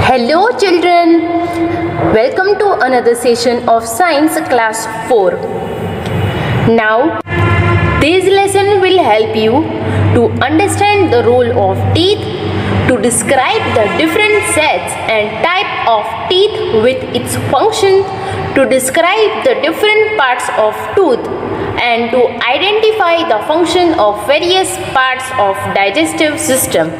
Hello children, welcome to another session of Science Class 4. Now, this lesson will help you to understand the role of teeth, to describe the different sets and type of teeth with its function, to describe the different parts of tooth, and to identify the function of various parts of digestive system.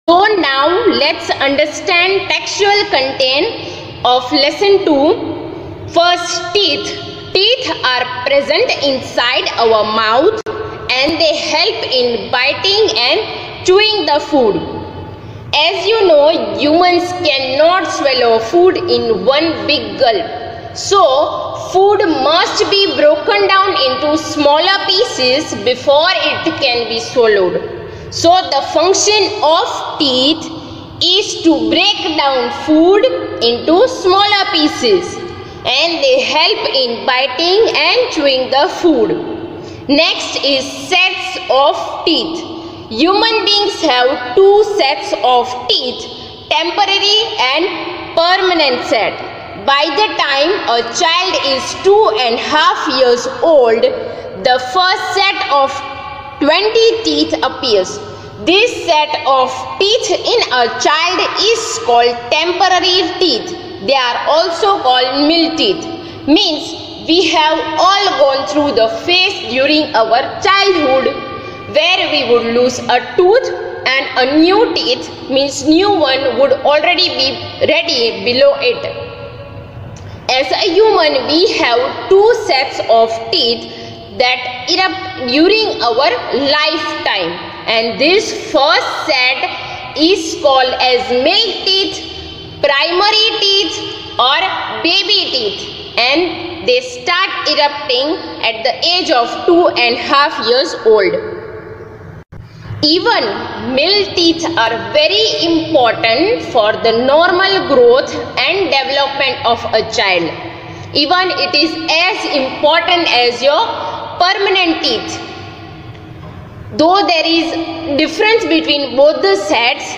So now let's understand textual content of lesson 2. First, teeth. Teeth are present inside our mouth and they help in biting and chewing the food. As you know, humans cannot swallow food in one big gulp. So, food must be broken down into smaller pieces before it can be swallowed. So the function of teeth is to break down food into smaller pieces and they help in biting and chewing the food. Next is sets of teeth. Human beings have two sets of teeth, temporary and permanent set. By the time a child is 2.5 years old, the first set of 20 teeth appears. This set of teeth in a child is called temporary teeth. They are also called mill teeth. Means we have all gone through the phase during our childhood where we would lose a tooth and a new teeth, means new one would already be ready below it. As a human, we have two sets of teeth that erupt during our lifetime, and this first set is called as mill teeth, primary teeth or baby teeth, and they start erupting at the age of 2.5 years old. Even mill teeth are very important for the normal growth and development of a child. Even it is as important as your permanent teeth. Though there is difference between both the sets,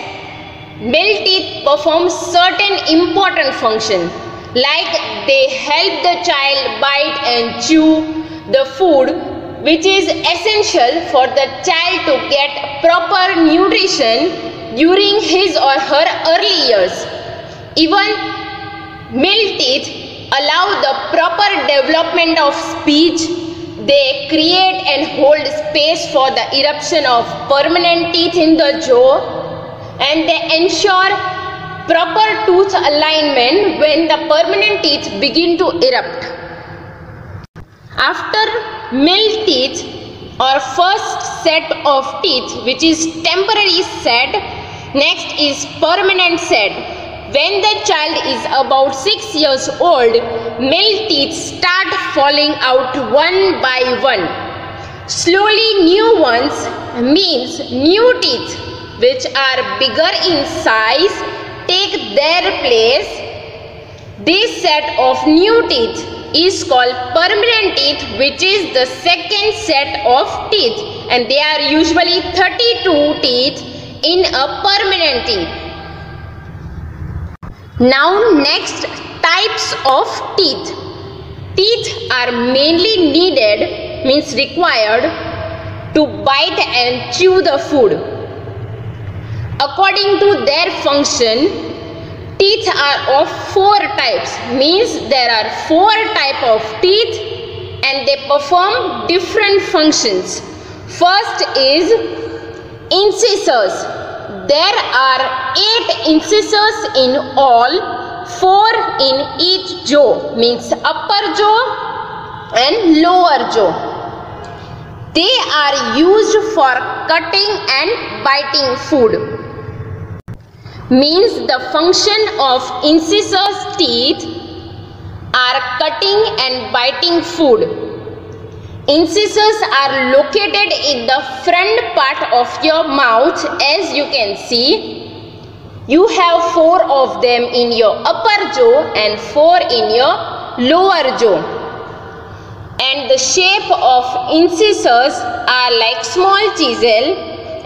mill teeth perform certain important functions, like they help the child bite and chew the food, which is essential for the child to get proper nutrition during his or her early years. Even mill teeth allow the proper development of speech. They create and hold space for the eruption of permanent teeth in the jaw, and they ensure proper tooth alignment when the permanent teeth begin to erupt. After mill teeth or first set of teeth, which is temporary set, next is permanent set. When the child is about 6 years old, mill teeth start falling out one by one. Slowly new ones, means new teeth which are bigger in size, take their place. This set of new teeth is called permanent teeth, which is the second set of teeth, and they are usually 32 teeth in a permanent teeth. Now next, types of teeth. Teeth are mainly needed, means required, to bite and chew the food. According to their function, teeth are of 4 types, means there are 4 types of teeth and they perform different functions. First is incisors. There are 8 incisors in all, 4 in each jaw, means upper jaw and lower jaw. They are used for cutting and biting food. Means the function of incisors' teeth are cutting and biting food. Incisors are located in the front part of your mouth, as you can see. You have 4 of them in your upper jaw and 4 in your lower jaw. And the shape of incisors are like small chisel,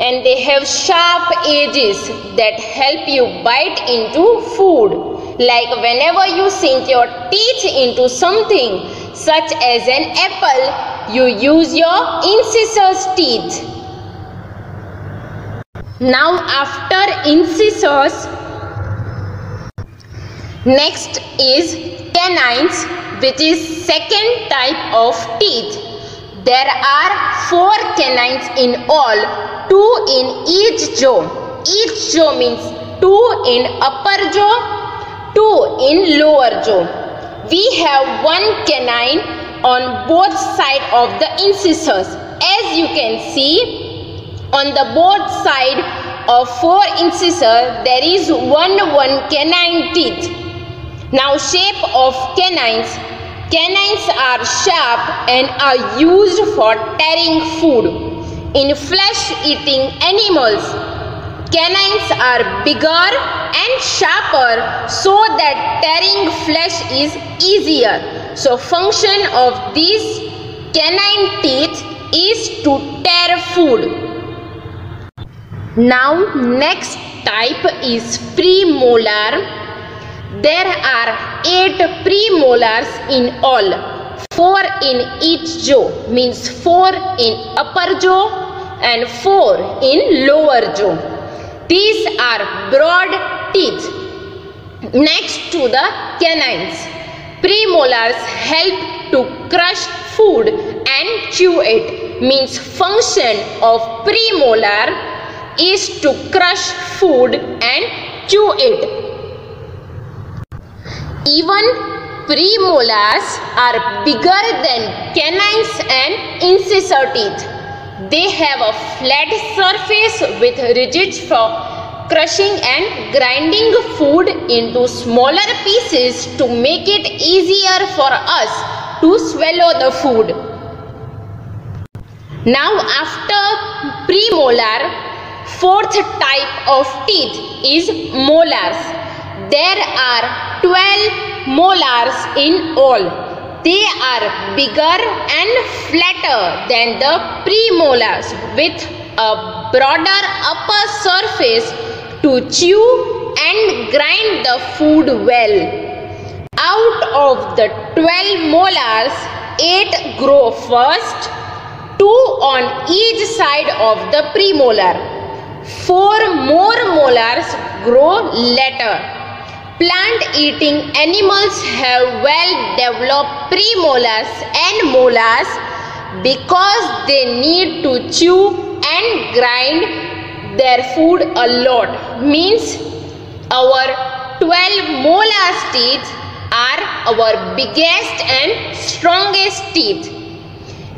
and they have sharp edges that help you bite into food. Like whenever you sink your teeth into something such as an apple, you use your incisors teeth. Now after incisors, next is canines, which is second type of teeth. There are 4 canines in all, 2 in each jaw. Each jaw means 2 in upper jaw, 2 in lower jaw. We have 1 canine on both sides of the incisors. As you can see, on the both sides of 4 incisors, there is one canine teeth. Now shape of canines. Canines are sharp and are used for tearing food. In flesh-eating animals, canines are bigger and sharper so that tearing flesh is easier. So function of these canine teeth is to tear food. Now next type is premolar. There are 8 premolars in all, 4 in each jaw, means 4 in upper jaw and 4 in lower jaw. These are broad teeth. Next to the canines, premolars help to crush food and chew it, means function of premolar is to crush food and chew it. Even premolars are bigger than canines and incisor teeth. They have a flat surface with ridges for crushing and grinding food into smaller pieces to make it easier for us to swallow the food. Now after premolar, 4th type of teeth is molars. There are 12 molars in all. They are bigger and flatter than the premolars with a broader upper surface to chew and grind the food well. Out of the 12 molars, 8 grow first, 2 on each side of the premolar. 4 more molars grow later. Plant-eating animals have well-developed premolars and molars because they need to chew and grind their food a lot. Means our 12 molars teeth are our biggest and strongest teeth.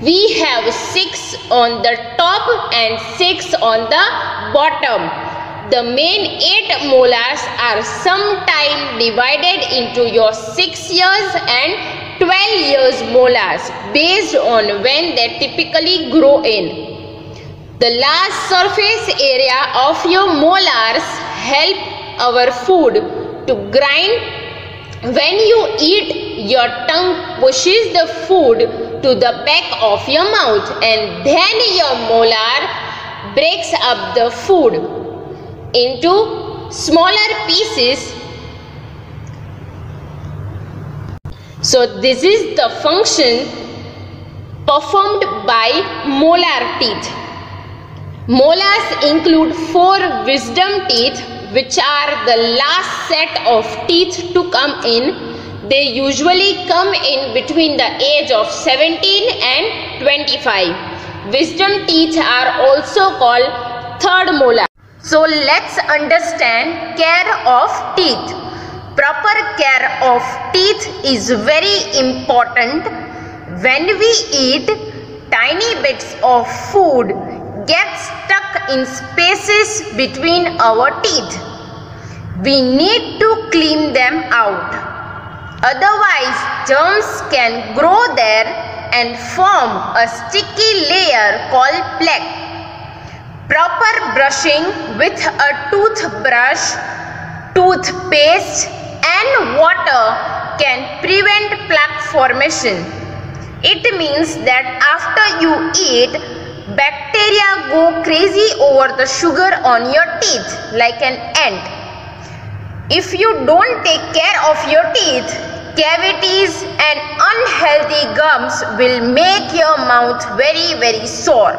We have 6 on the top and 6 on the bottom. The main 8 molars are sometimes divided into your 6 years and 12 years molars based on when they typically grow in. The large surface area of your molars help our food to grind. When you eat, your tongue pushes the food to the back of your mouth and then your molar breaks up the food into smaller pieces. So this is the function performed by molar teeth. Molars include 4 wisdom teeth, which are the last set of teeth to come in. They usually come in between the age of 17 and 25. Wisdom teeth are also called third molar. So let's understand care of teeth. Proper care of teeth is very important. When we eat, tiny bits of food get stuck in spaces between our teeth. We need to clean them out. Otherwise, germs can grow there and form a sticky layer called plaque. Proper brushing with a toothbrush, toothpaste and water can prevent plaque formation. It means that after you eat, bacteria bacteria go crazy over the sugar on your teeth like an ant. If you don't take care of your teeth, cavities and unhealthy gums will make your mouth very sore.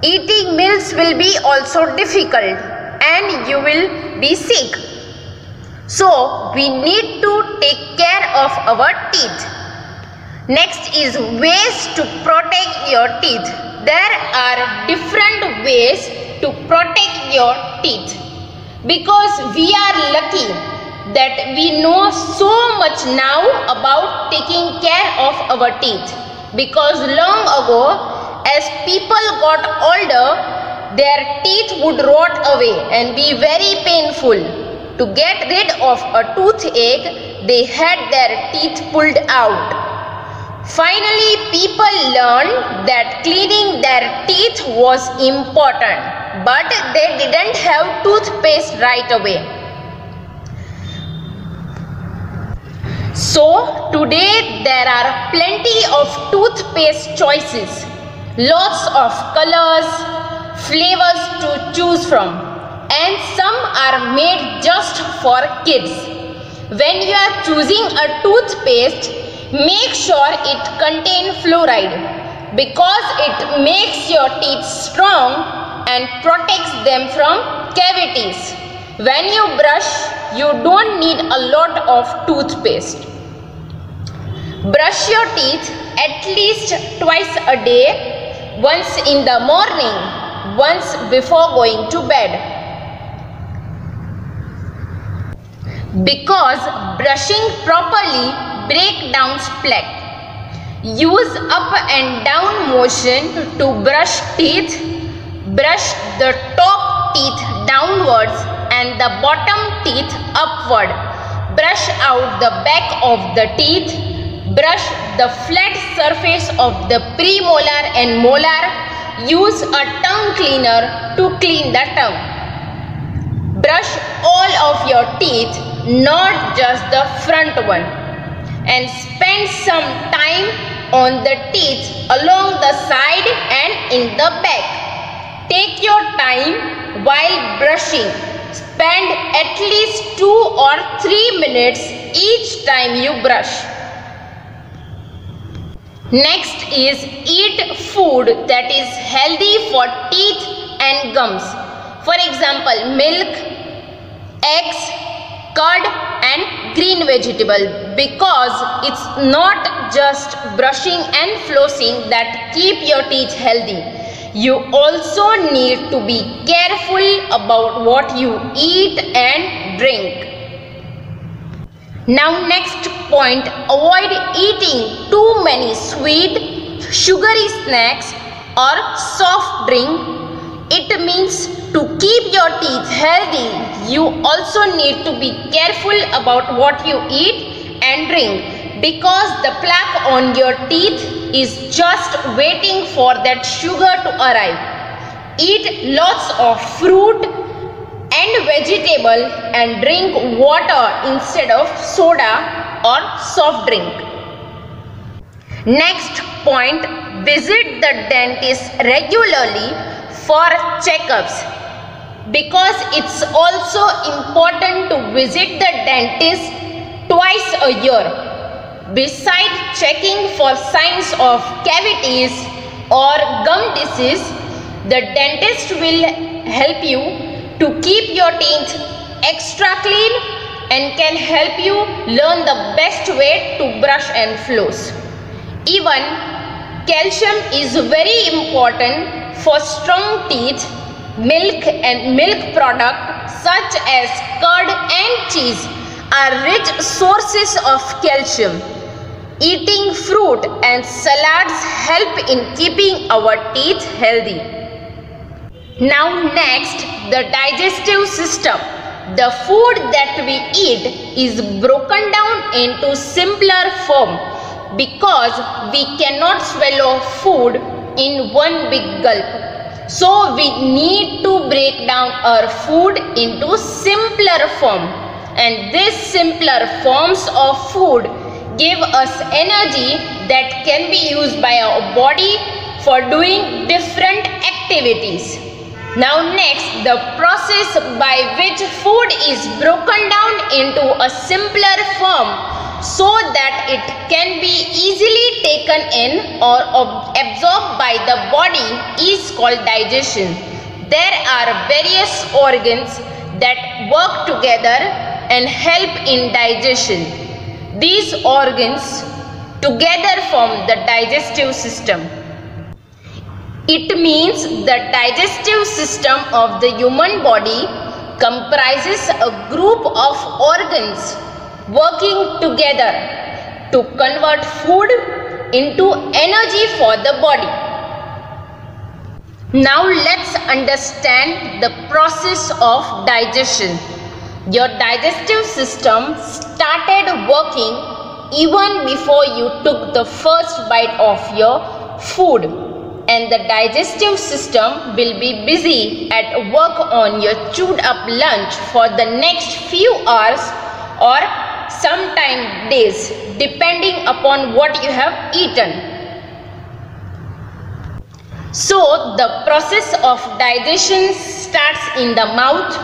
Eating meals will be also difficult and you will be sick. So we need to take care of our teeth. Next is ways to protect your teeth. There are different ways to protect your teeth. Because we are lucky that we know so much now about taking care of our teeth. Because long ago, as people got older, their teeth would rot away and be very painful. To get rid of a toothache, they had their teeth pulled out. Finally, people learned that cleaning their teeth was important, but they didn't have toothpaste right away. So, today there are plenty of toothpaste choices, lots of colors, flavors to choose from, and some are made just for kids. When you are choosing a toothpaste, make sure it contains fluoride because it makes your teeth strong and protects them from cavities. When you brush, you don't need a lot of toothpaste. Brush your teeth at least twice a day, once in the morning, once before going to bed. Because brushing properly breaks down plaque. Use up and down motion to brush teeth. Brush the top teeth downwards and the bottom teeth upward. Brush out the back of the teeth. Brush the flat surface of the premolar and molar. Use a tongue cleaner to clean the tongue. Brush all of your teeth, not just the front one. And spend some time on the teeth along the side and in the back. Take your time while brushing. Spend at least 2 or 3 minutes each time you brush. Next is eat food that is healthy for teeth and gums. For example, milk, eggs, curd and green vegetable, because it's not just brushing and flossing that keep your teeth healthy. You also need to be careful about what you eat and drink. Now next point, avoid eating too many sweet, sugary snacks or soft drink. It means to keep your teeth healthy, you also need to be careful about what you eat and drink, because the plaque on your teeth is just waiting for that sugar to arrive. Eat lots of fruit and vegetable and drink water instead of soda or soft drink. Next point, visit the dentist regularly for checkups, because it's also important to visit the dentist twice a year. Besides checking for signs of cavities or gum disease, the dentist will help you to keep your teeth extra clean and can help you learn the best way to brush and floss. Even calcium is very important for strong teeth. Milk and milk products such as curd and cheese are rich sources of calcium. Eating fruit and salads help in keeping our teeth healthy. Now next, the digestive system. The food that we eat is broken down into simpler form because we cannot swallow food in one big gulp. So we need to break down our food into simpler form, and these simpler forms of food give us energy that can be used by our body for doing different activities. Now next, the process by which food is broken down into a simpler form so that it can be easily taken in or absorbed by the body is called digestion. There are various organs that work together and help in digestion. These organs together form the digestive system. It means the digestive system of the human body comprises a group of organs working together to convert food into energy for the body. Now let's understand the process of digestion. Your digestive system started working even before you took the first bite of your food, and the digestive system will be busy at work on your chewed up lunch for the next few hours or sometime days, depending upon what you have eaten. So the process of digestion starts in the mouth.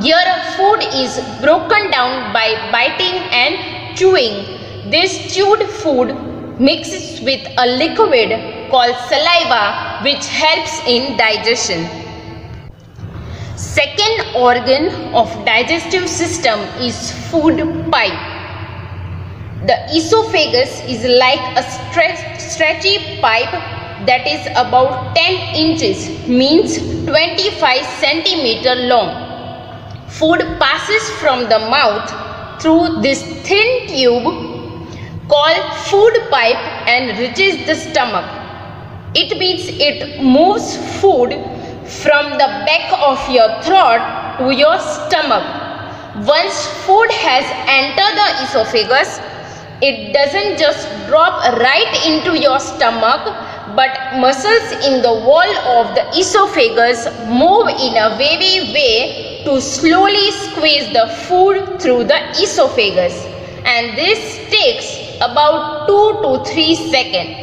Here food is broken down by biting and chewing. This chewed food mixes with a liquid called saliva, which helps in digestion. Second organ of digestive system is food pipe. The esophagus is like a stretchy pipe that is about 10 inches, means 25 centimeter long. Food passes from the mouth through this thin tube called food pipe and reaches the stomach. It means it moves food from the back of your throat to your stomach. Once food has entered the esophagus, it doesn't just drop right into your stomach, but muscles in the wall of the esophagus move in a wavy way to slowly squeeze the food through the esophagus, and this takes about 2 to 3 seconds.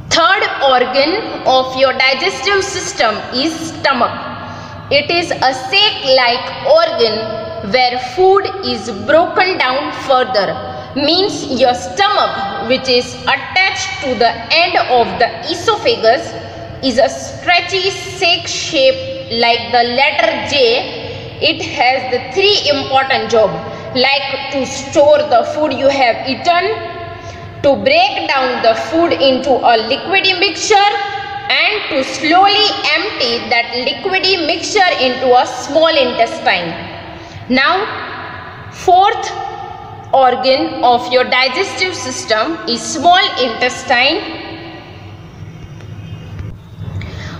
Third organ of your digestive system is stomach. It is a sac-like organ where food is broken down further. Means your stomach, which is attached to the end of the esophagus, is a stretchy sac shape like the letter J. It has the 3 important jobs, like to store the food you have eaten, to break down the food into a liquidy mixture, and to slowly empty that liquidy mixture into a small intestine. Now, fourth organ of your digestive system is small intestine.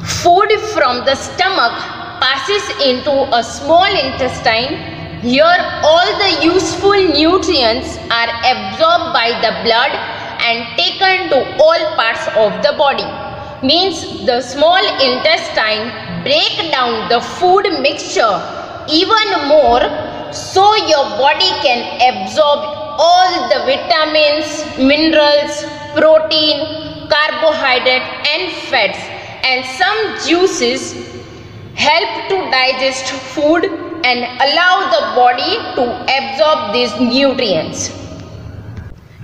Food from the stomach passes into a small intestine. Here all the useful nutrients are absorbed by the blood and taken to all parts of the body. Means the small intestine break down the food mixture even more so your body can absorb all the vitamins, minerals, protein, carbohydrate and fats, and some juices help to digest food and allow the body to absorb these nutrients.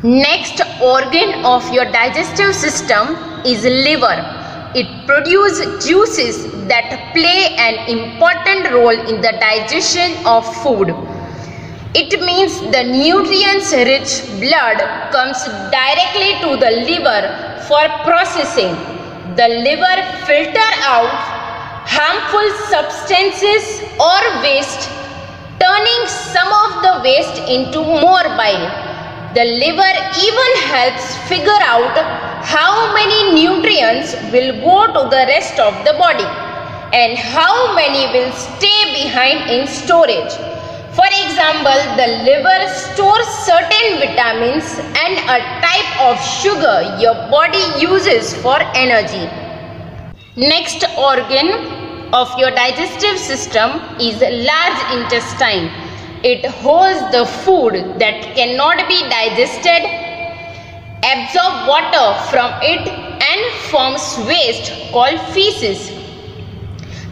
Next organ of your digestive system is liver. It produces juices that play an important role in the digestion of food. It means the nutrients-rich blood comes directly to the liver for processing. The liver filters out harmful substances or waste, turning some of the waste into more bile. The liver even helps figure out how many nutrients will go to the rest of the body and how many will stay behind in storage. For example, the liver stores certain vitamins and a type of sugar your body uses for energy. Next organ of your digestive system is large intestine. It holds the food that cannot be digested, absorb water from it and forms waste called feces.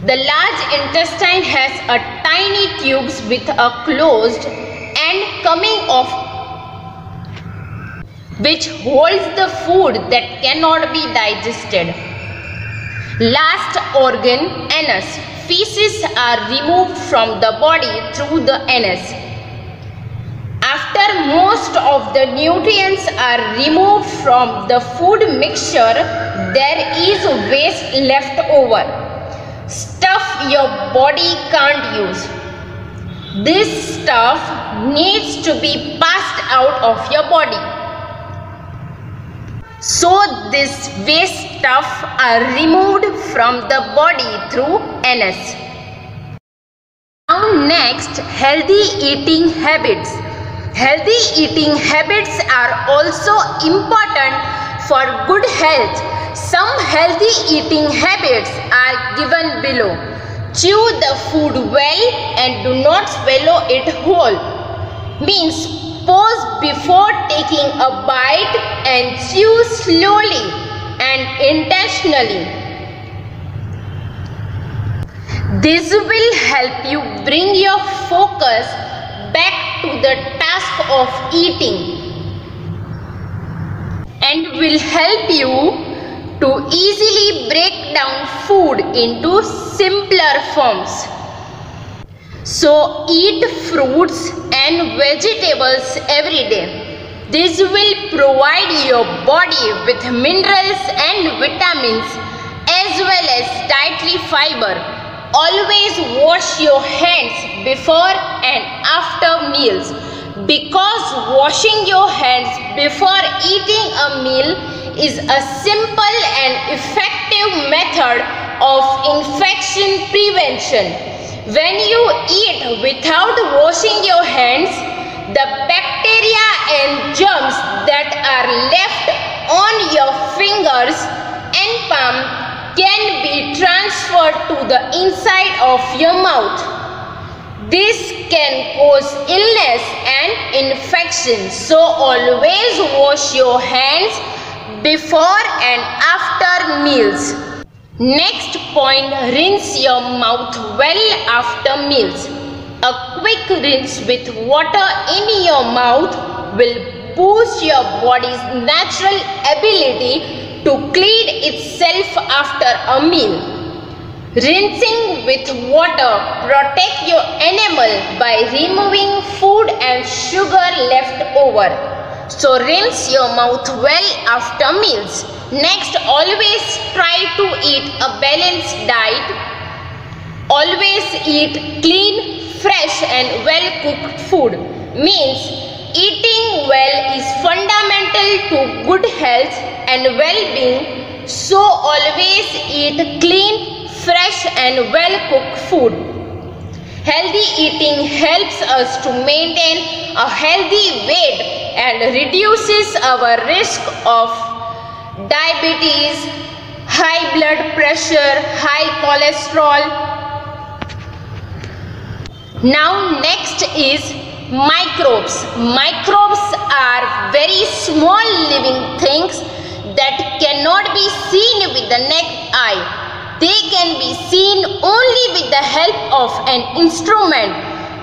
The large intestine has a tiny tubes with a closed end coming off, which holds the food that cannot be digested. Last organ, anus. Feces are removed from the body through the anus. After most of the nutrients are removed from the food mixture, there is waste left over. Stuff your body can't use. This stuff needs to be passed out of your body. So this waste stuff are removed from the body through anus. Now next, healthy eating habits. Healthy eating habits are also important for good health. Some healthy eating habits are given below. Chew the food well and do not swallow it whole. Means pause before taking a bite and chew slowly and intentionally. This will help you bring your focus back to the task of eating and will help you to easily break down food into simpler forms. So eat fruits and vegetables every day. This will provide your body with minerals and vitamins as well as dietary fiber. Always wash your hands before and after meals, because washing your hands before eating a meal is a simple and effective method of infection prevention. When you eat without washing your hands, the bacteria and germs that are left on your fingers and palm can be transferred to the inside of your mouth. This can cause illness and infection. So always wash your hands before and after meals. Next point, rinse your mouth well after meals. A quick rinse with water in your mouth will boost your body's natural ability to clean itself after a meal. Rinsing with water protect your enamel by removing food and sugar left over. So rinse your mouth well after meals. Next, always try to eat a balanced diet. Always eat clean, fresh and well cooked food. Means eating well is fundamental to good health and well-being. So always eat clean, fresh and well cooked food. Healthy eating helps us to maintain a healthy weight and reduces our risk of diabetes, high blood pressure, high cholesterol. Now next is microbes. Microbes are very small living things that cannot be seen with the naked eye. They can be seen only with the help of an instrument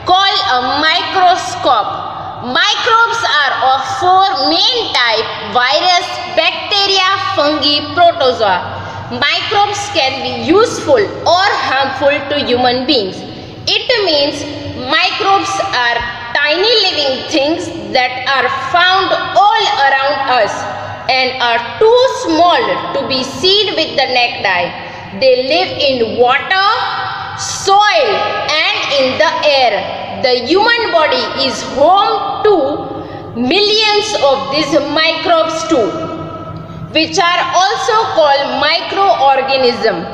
called a microscope. Microbes are of four main types: virus, bacteria, fungi, protozoa. Microbes can be useful or harmful to human beings. It means microbes are tiny living things that are found all around us and are too small to be seen with the naked eye. They live in water, soil and in the air. The human body is home to millions of these microbes too, which are also called microorganisms.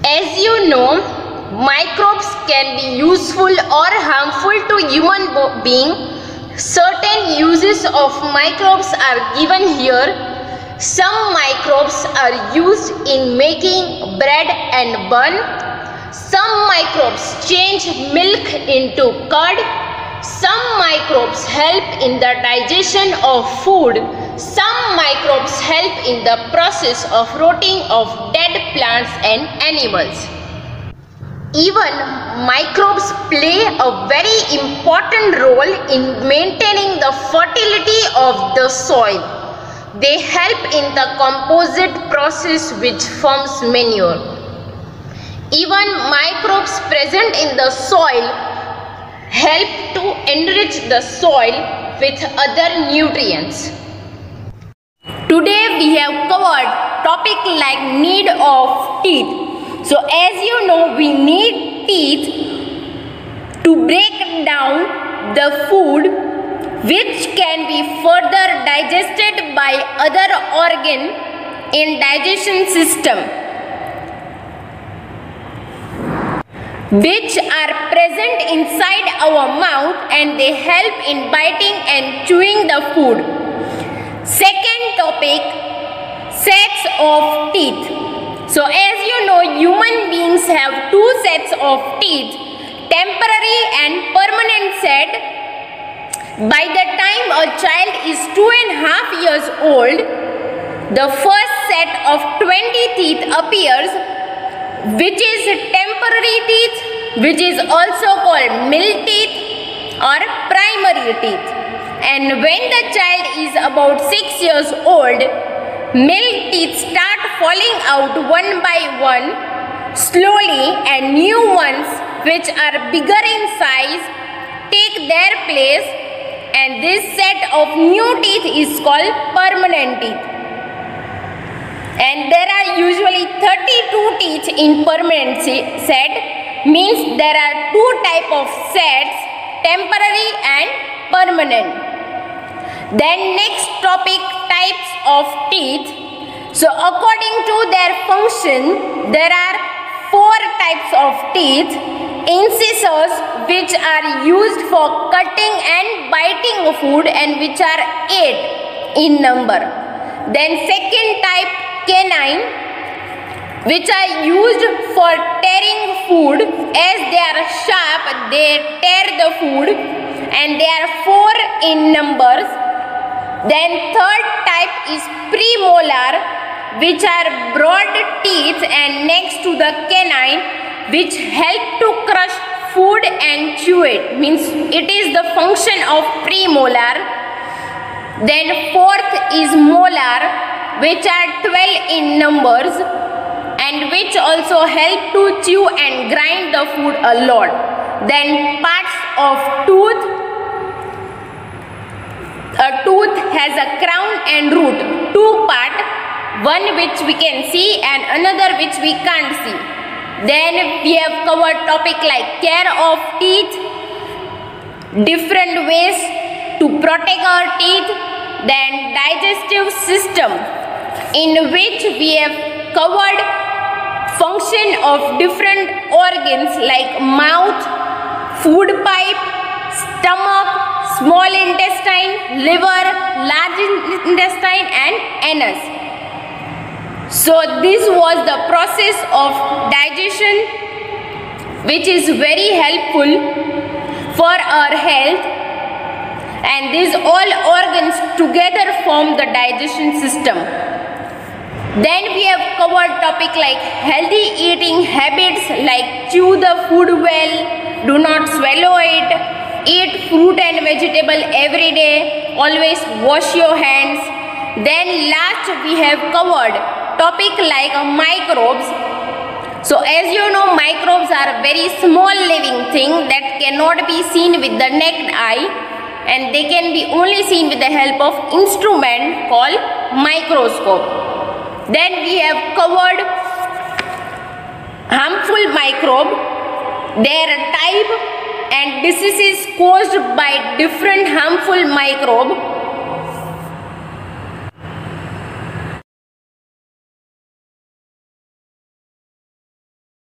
As you know, microbes can be useful or harmful to human being. Certain uses of microbes are given here. Some microbes are used in making bread and bun. Some microbes change milk into curd. Some microbes help in the digestion of food. some microbes help in the process of rotting of dead plants and animals. Even microbes play a very important role in maintaining the fertility of the soil. They help in the composite process which forms manure. Even microbes present in the soil help to enrich the soil with other nutrients. Today we have covered topic like need of teeth. So as you know, we need teeth to break down the food which can be further digested by other organ in digestion system, which are present inside our mouth and they help in biting and chewing the food. Second topic, sets of teeth. So as you know, human beings have two sets of teeth, temporary and permanent set. By the time a child is 2.5 years old, the first set of 20 teeth appears, which is temporary teeth, which is also called milk teeth or primary teeth. And when the child is about 6 years old, milk teeth start falling out one by one slowly, and new ones which are bigger in size take their place, and this set of new teeth is called permanent teeth. And there are usually 32 teeth in permanent set, means there are two type of sets, temporary and permanent. Then next topic, types of teeth. So according to their function, there are 4 types of teeth. Incisors, which are used for cutting and biting food and which are 8 in number. Then second type, canine, which are used for tearing food. As they are sharp, they tear the food, and they are 4 in numbers. Then third type is premolar, which are broad teeth and next to the canine, which help to crush food and chew it, means it is the function of premolar. Then fourth is molar, which are 12 in numbers and which also help to chew and grind the food a lot. Then parts of tooth. A tooth has a crown and root, 2 parts, one which we can see and another which we can't see. Then we have covered topic like care of teeth, different ways to protect our teeth, then digestive system, in which we have covered function of different organs like mouth, food pipe, stomach, small intestine, liver, large intestine and anus. So this was the process of digestion, which is very helpful for our health, and these all organs together form the digestion system. Then we have covered topic like healthy eating habits like chew the food well, do not swallow it, eat fruit and vegetable every day, always wash your hands. Then last we have covered topic like microbes. So as you know, microbes are a very small living thing that cannot be seen with the naked eye, and they can be only seen with the help of instrument called microscope. Then we have covered harmful microbe, their type and diseases caused by different harmful microbe.